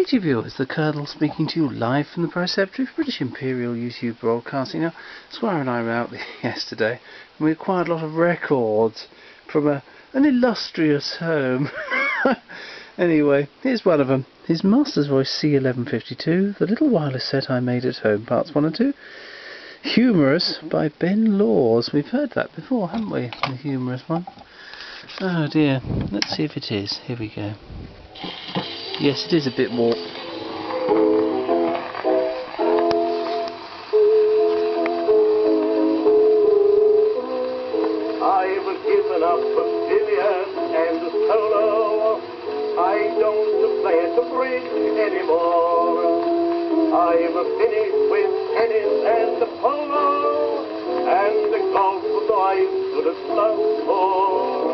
Greeting viewers, the Colonel speaking to you live from the Preceptory of British Imperial YouTube Broadcasting. Now, Squire and I were out yesterday and we acquired a lot of records from an illustrious home. Anyway, here's one of them. His Master's Voice C1152, the little wireless set I made at home, parts 1 and 2. Humorous by Ben Laws. We've heard that before, haven't we? The humorous one. Oh dear, let's see if it is. Here we go. Yes, it is a bit more. I've given up a billiard and a solo. I don't play at the bridge anymore. I've finished with tennis and the polo and the golf that I should have loved for.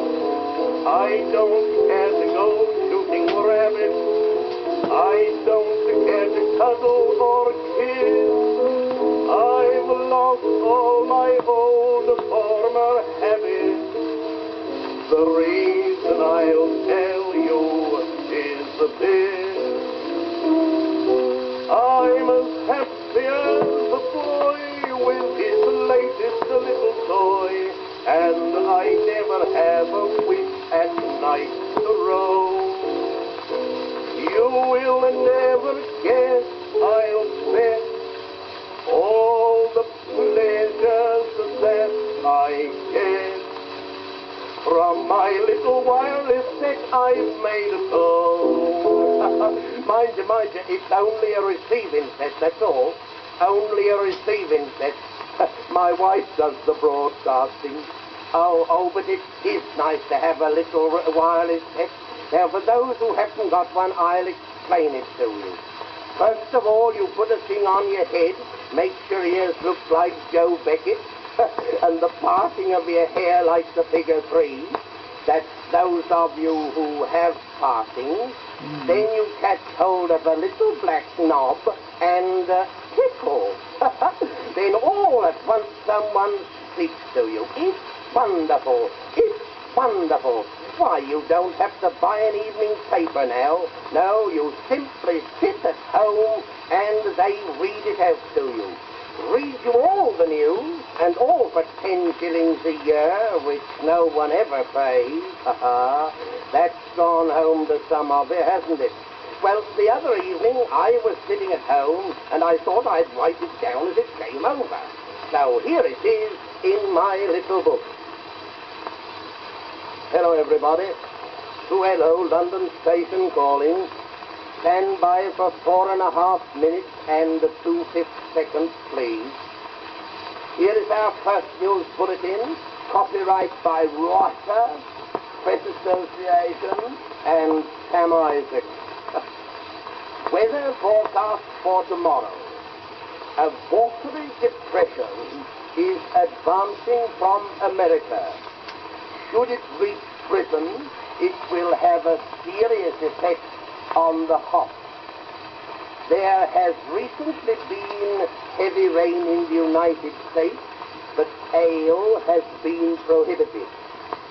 I don't care to go shooting rabbits. I don't care to cuddle or kiss. I've lost all my old former habits. The reason I'll tell you is this. I'm as happy as a boy with his latest little toy, and I never have a wish at night to roam. You will never guess, I'll bet, all the pleasures that I get from my little wireless set I've made at home. Mind you, it's only a receiving set, that's all. Only a receiving set. My wife does the broadcasting. Oh, but it is nice to have a little wireless set. Now, for those who haven't got one, I'll explain it to you. First of all, you put a thing on your head, make your ears look like Joe Beckett, and the parting of your hair like the figure 3. That's those of you who have partings. Then you catch hold of a little black knob and tickle. Then all at once someone speaks to you. It's wonderful. It's wonderful. Why, you don't have to buy an evening paper now. No, you simply sit at home and they read it out to you. Read you all the news, and all for 10 shillings a year, which no one ever pays. That's gone home to some of you, hasn't it? Well, the other evening I was sitting at home and I thought I'd write it down as it came over. So here it is in my little book. Hello, everybody. To hello, London Station calling. Stand by for 4.5 minutes and 2/5 seconds, please. Here is our first news bulletin. Copyright by Rotter, Press Association, and Sam Isaac. Weather forecast for tomorrow. A watery depression is advancing from America. Should it reach Britain, it will have a serious effect on the hops. There has recently been heavy rain in the United States, but ale has been prohibited.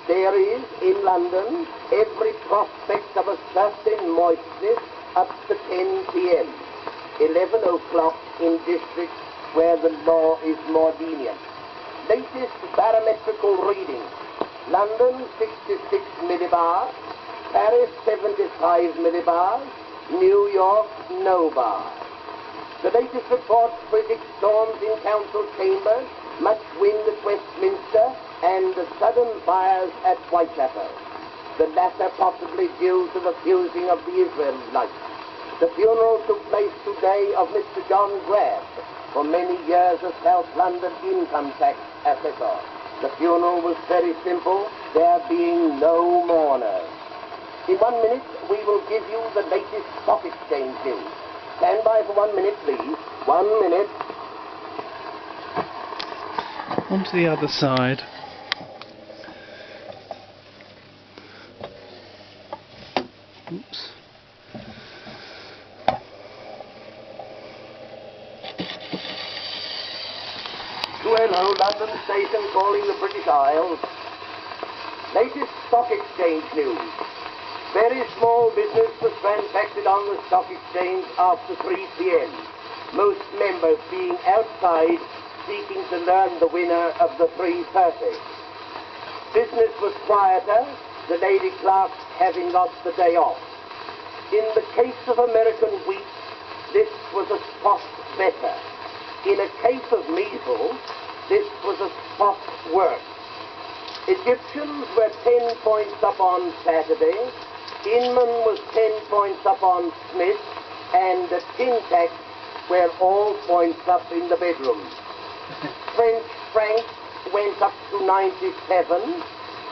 There is, in London, every prospect of a certain moistness up to 10 p.m., 11 o'clock in districts where the law is more lenient. Latest barometrical reading. London 66 millibars, Paris 75 millibars, New York no bars. The latest report predicts storms in council chambers, much wind at Westminster, and sudden fires at Whitechapel. The latter possibly due to the fusing of the Israelites. The funeral took place today of Mr. John Grab, for many years a South London income tax assessor. The funeral was very simple, there being no mourners. In 1 minute, we will give you the latest stock exchange news. Stand by for 1 minute, please. 1 minute. On to the other side. Oops. Hello, London Station calling the British Isles. Latest stock exchange news. Very small business was transacted on the stock exchange after 3 p.m., most members being outside seeking to learn the winner of the 3:30. Business was quieter, the lady clerk having lost the day off. In the case of American wheat, this was a spot better. In a case of measles, this was a spot worse. Egyptians were 10 points up on Saturday, Inman was 10 points up on Smith, and the tin tacks were all points up in the bedroom. French francs went up to 97,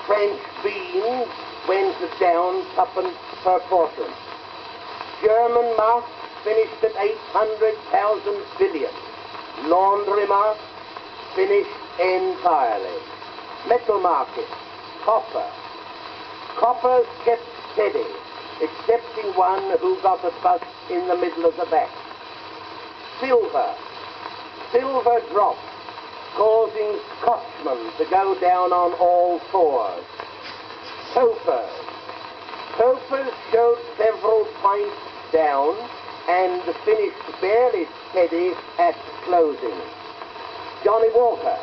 French beans went down tuppence per portion. German marks finished at 800,000 billion. Laundry marks finished entirely. Metal market, copper. Coppers kept steady, excepting one who got a bust in the middle of the back. Silver. Silver dropped, causing Scotchmen to go down on all fours. Topers. Topers showed several points down and finished barely steady at closing. Johnny Walker.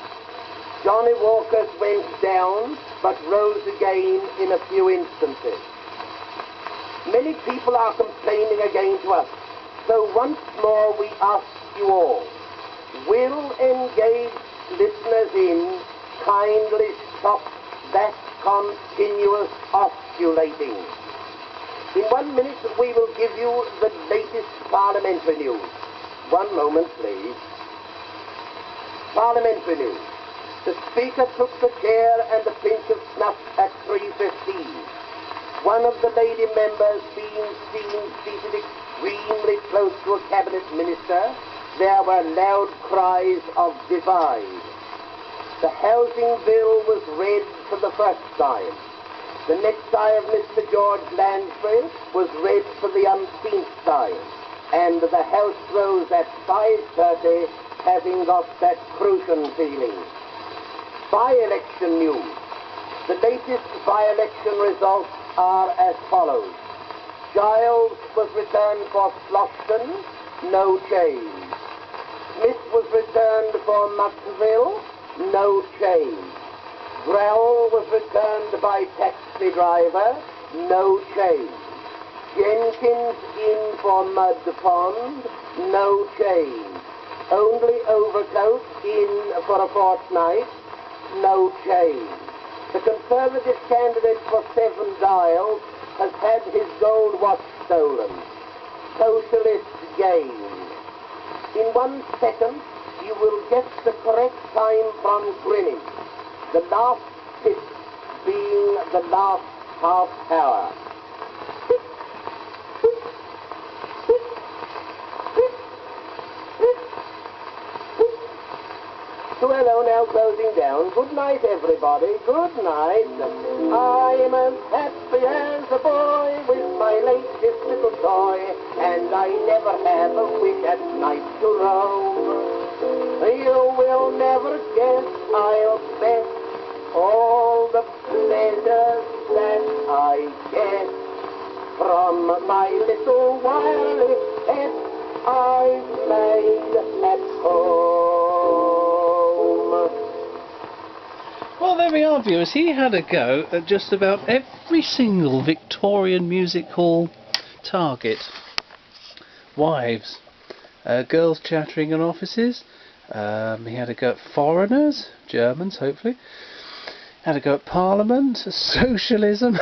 Johnny Walker's went down but rose again in a few instances. Many people are complaining again to us, so once more we ask you all, will engaged listeners in kindly stop that continuous osculating. In 1 minute we will give you the latest parliamentary news. 1 moment, please. Parliamentary news. The Speaker took the chair and a pinch of snuff at 3:15. One of the lady members being seen seated extremely close to a cabinet minister, there were loud cries of divide. The housing bill was read for the first time. The necktie of Mr. George Lansbury was read for the umpteenth time, and the House rose at 5:30, having got that crucian feeling. By-election news. The latest by-election results are as follows. Giles was returned for Slough, no change. Smith was returned for Muxville, no change. Grell was returned by taxi driver, no change. Jenkins in for Mud Pond, no change. Only Overcoat in for a fortnight, no change. The Conservative candidate for Seven Dials has had his gold watch stolen. Socialist gain. In 1 second, you will get the correct time from Greenwich, the last tip being the last half hour. So hello, now closing down. Good night, everybody. Good night. I'm as happy as a boy with my latest little toy, and I never have a wish at night to roam. You will never guess, I'll bet, all the pleasures that I get from my little wireless pet I've made at home. Well, there we are, viewers. He had a go at just about every single Victorian Music Hall target. Wives, girls chattering in offices. He had a go at foreigners, Germans, hopefully. Had a go at Parliament, socialism.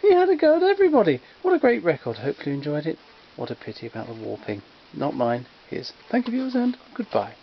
He had a go at everybody. What a great record. Hopefully you enjoyed it. What a pity about the warping. Not mine, his. Thank you, viewers, and goodbye.